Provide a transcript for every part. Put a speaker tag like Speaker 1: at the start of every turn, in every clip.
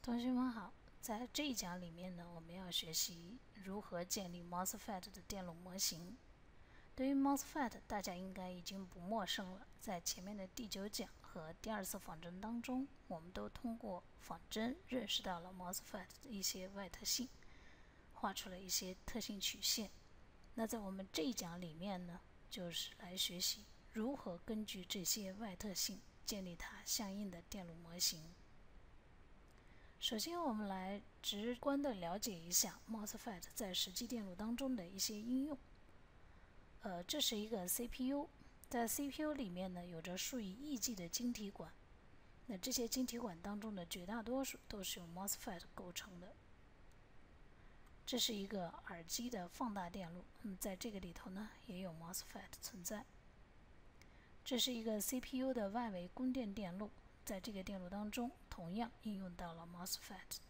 Speaker 1: 同学们好，在这一讲里面呢，我们要学习如何建立 MOSFET 的电路模型。对于 MOSFET， 大家应该已经不陌生了。在前面的第9讲和第2次仿真当中，我们都通过仿真认识到了 MOSFET 的一些外特性，画出了一些特性曲线。那在我们这一讲里面呢，就是来学习如何根据这些外特性建立它相应的电路模型。首先，我们来直观地了解一下 MOSFET 在实际电路当中的一些应用。这是一个 CPU， 在 CPU 里面呢，有着数以亿计的晶体管。那这些晶体管当中的绝大多数都是由 MOSFET 构成的。这是一个耳机的放大电路，在这个里头呢，也有 MOSFET 存在。这是一个 CPU 的外围供电电路。在这个电路当中，同样应用到了 MOSFET。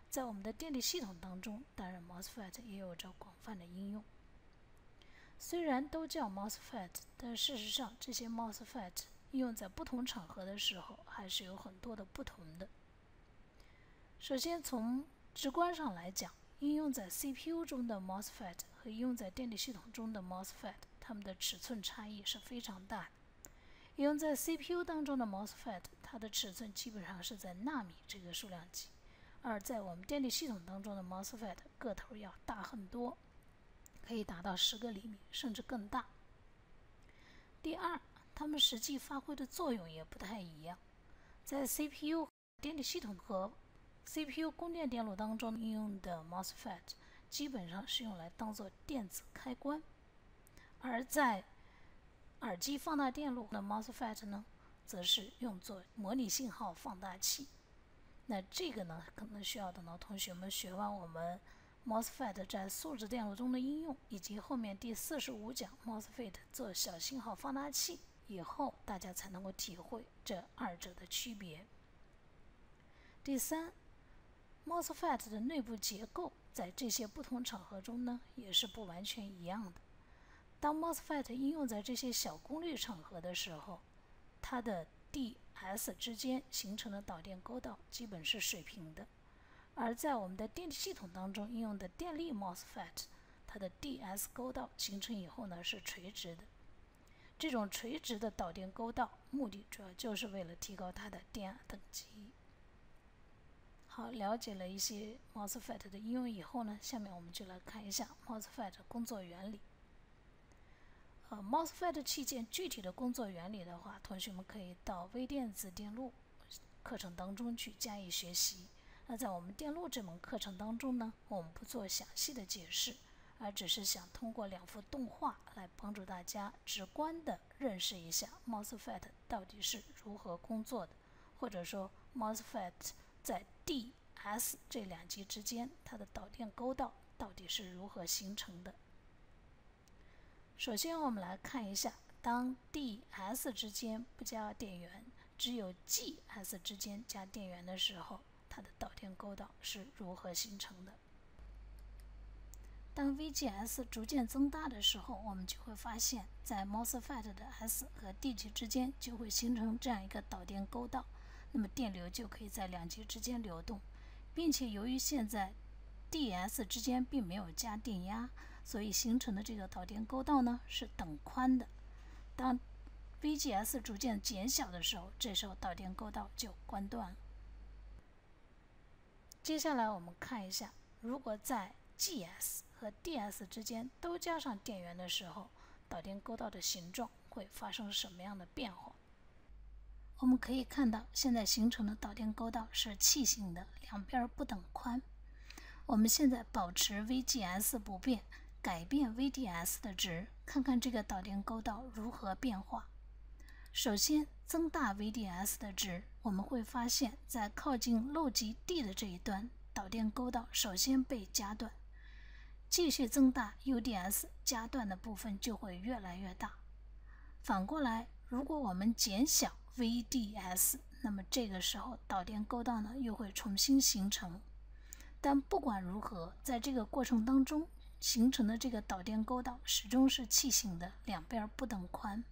Speaker 1: 在我们的电力系统当中，当然 MOSFET 也有着广泛的应用。虽然都叫 MOSFET， 但事实上这些 MOSFET 应用在不同场合的时候，还是有很多的不同的。首先，从直观上来讲，应用在 CPU 中的 MOSFET 和应用在电力系统中的 MOSFET， 它们的尺寸差异是非常大的。应用在 CPU 当中的 MOSFET， 它的尺寸基本上是在纳米这个数量级，而在我们电力系统当中的 MOSFET 个头要大很多，可以达到10个厘米甚至更大。第二，它们实际发挥的作用也不太一样。在 CPU 电力系统和 CPU 供电电路当中应用的 MOSFET 基本上是用来当做电子开关，而在耳机放大电路的 MOSFET 呢，则是用作模拟信号放大器。那这个呢，可能需要等到同学们学完我们 MOSFET 在数字电路中的应用，以及后面第45讲 MOSFET 做小信号放大器以后，大家才能够体会这二者的区别。第三， MOSFET 的内部结构在这些不同场合中呢，也是不完全一样的。当 MOSFET 应用在这些小功率场合的时候，它的 DS 之间形成的导电沟道基本是水平的，而在我们的电力系统当中应用的电力 MOSFET， 它的 DS 沟道形成以后呢是垂直的。这种垂直的导电沟道目的主要就是为了提高它的电压等级。好，了解了一些 MOSFET 的应用以后呢，下面我们就来看一下 MOSFET 工作原理。MOSFET 器件具体的工作原理的话，同学们可以到微电子电路课程当中去加以学习。那在我们电路这门课程当中呢，我们不做详细的解释，而只是想通过2幅动画来帮助大家直观的认识一下 MOSFET 到底是如何工作的，或者说 MOSFET 在 DS 这2级之间，它的导电沟道到底是如何形成的。首先，我们来看一下，当 DS 之间不加电源，只有 GS 之间加电源的时候，它的导电沟道是如何形成的。当 VGS 逐渐增大的时候，我们就会发现，在 MOSFET 的 S 和 D 级之间就会形成这样一个导电沟道，那么电流就可以在2级之间流动，并且由于现在 DS 之间并没有加电压，所以形成的这个导电沟道呢是等宽的。当 VGS 逐渐减小的时候，这时候导电沟道就关断了。接下来我们看一下，如果在 GS 和 DS 之间都加上电源的时候，导电沟道的形状会发生什么样的变化？我们可以看到，现在形成的导电沟道是器形的，两边不等宽。我们现在保持 VGS 不变，改变 VDS 的值，看看这个导电沟道如何变化。首先，增大 VDS 的值，我们会发现，在靠近漏极 D 的这一端，导电沟道首先被夹断。继续增大 UDS， 夹断的部分就会越来越大。反过来，如果我们减小 VDS， 那么这个时候导电沟道呢又会重新形成。但不管如何，在这个过程当中形成的这个导电沟道始终是器形的，两边不等宽。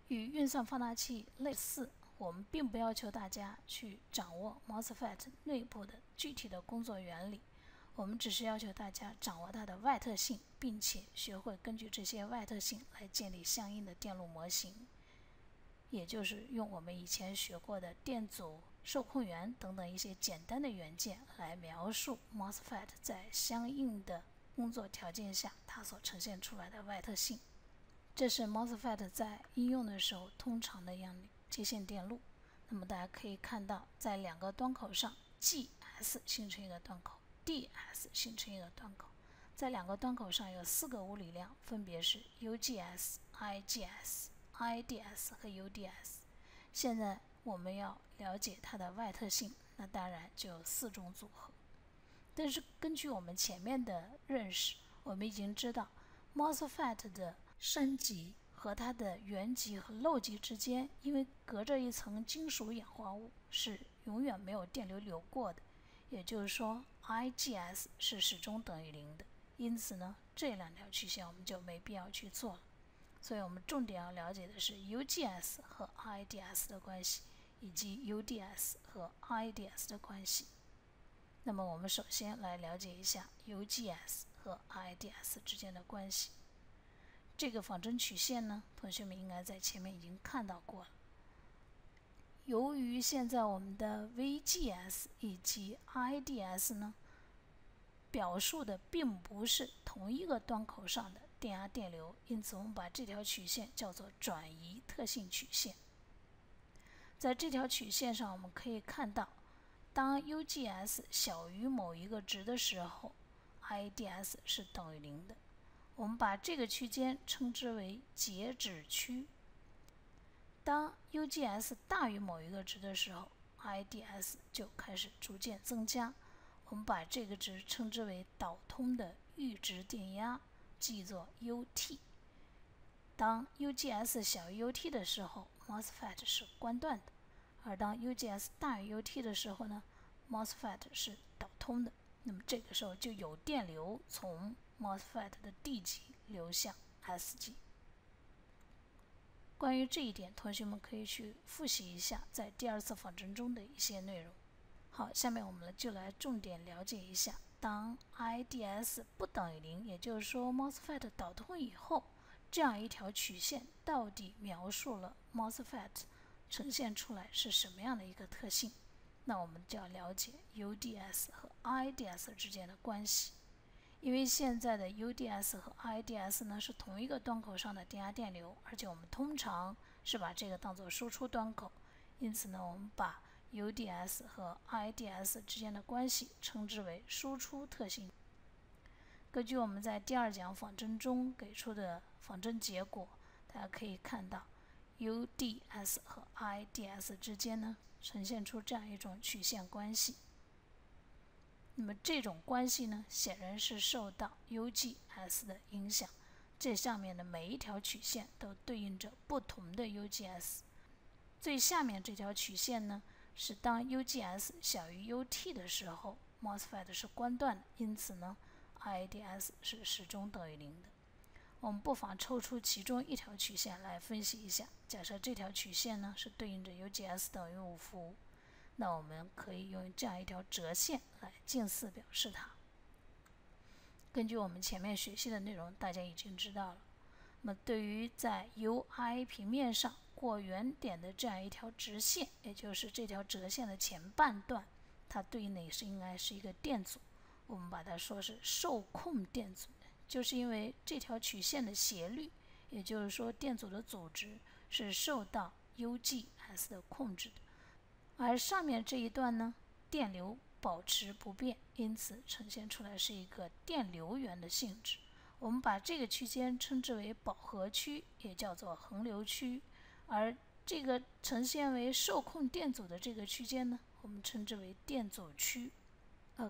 Speaker 1: 与运算放大器类似，我们并不要求大家去掌握 MOSFET 内部的具体的工作原理，我们只是要求大家掌握它的外特性，并且学会根据这些外特性来建立相应的电路模型，也就是用我们以前学过的电阻、受控元等等一些简单的元件来描述 MOSFET 在相应的工作条件下它所呈现出来的外特性。这是 MOSFET 在应用的时候通常的样接线电路。那么大家可以看到，在两个端口上 GS 形成一个端口， DS 形成一个端口，在两个端口上有4个无理量，分别是 UGS、IGS、IDS 和 UDS。 现在我们要了解它的外特性，那当然就有4种组合。但是根据我们前面的认识，我们已经知道 MOSFET 的升级和它的原极和漏极之间，因为隔着一层金属氧化物，是永远没有电流流过的，也就是说 IGS 是始终等于0的。因此呢，这2条曲线我们就没必要去做了。所以我们重点要了解的是 UGS 和 IDS 的关系，以及 UDS 和 IDS 的关系。那么我们首先来了解一下 UGS 和 IDS 之间的关系。这个仿真曲线呢，同学们应该在前面已经看到过了。由于现在我们的 VGS 以及 IDS 呢，表述的并不是同一个端口上的电压电流，因此我们把这条曲线叫做转移特性曲线。在这条曲线上，我们可以看到，当 UGS 小于某一个值的时候， IDS 是等于0的。我们把这个区间称之为截止区。当 UGS 大于某一个值的时候， IDS 就开始逐渐增加。我们把这个值称之为导通的阈值电压，记作 UT。当 UGS 小于 UT 的时候， MOSFET 是关断的，而当 UGS 大于 UT 的时候呢， MOSFET 是导通的。那么这个时候就有电流从 MOSFET 的 D 极流向 S 极。关于这一点，同学们可以去复习一下在第2次仿真中的一些内容。好，下面我们就来重点了解一下，当 IDS 不等于0，也就是说 MOSFET 导通以后，这样一条曲线到底描述了 MOSFET 呈现出来是什么样的一个特性。那我们就要了解 UDS 和 IDS 之间的关系。因为现在的 UDS 和 IDS 呢是同一个端口上的电压电流，而且我们通常是把这个当作输出端口，因此呢，我们把 UDS 和 IDS 之间的关系称之为输出特性。根据我们在第2讲仿真中给出的仿真结果，大家可以看到 UDS 和 IDS 之间呢呈现出这样一种曲线关系。那么这种关系呢，显然是受到 UGS 的影响。这上面的每一条曲线都对应着不同的 UGS。最下面这条曲线呢，是当 UGS 小于 UT 的时候 ，MOSFET 是关断的，因此呢 ，IDS 是始终等于0的。我们不妨抽出其中一条曲线来分析一下。假设这条曲线呢是对应着 UGS 等于5伏。那我们可以用这样一条折线来近似表示它。根据我们前面学习的内容，大家已经知道了。那么对于在 UI 平面上过原点的这样一条直线，也就是这条折线的前半段，它对应的也是应该是一个电阻，我们把它说是受控电阻，就是因为这条曲线的斜率，也就是说电阻的阻值是受到 UGS 的控制的。而上面这一段呢，电流保持不变，因此呈现出来是一个电流源的性质。我们把这个区间称之为饱和区，也叫做恒流区。而这个呈现为受控电阻的这个区间呢，我们称之为电阻区。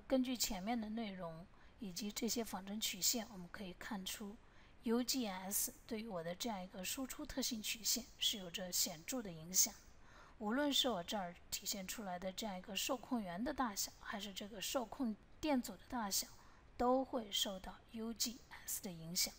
Speaker 1: 根据前面的内容以及这些仿真曲线，我们可以看出 UGS 对于我的这样一个输出特性曲线是有着显著的影响。无论是我这儿体现出来的这样一个受控源的大小，还是这个受控电阻的大小，都会受到 UGS 的影响。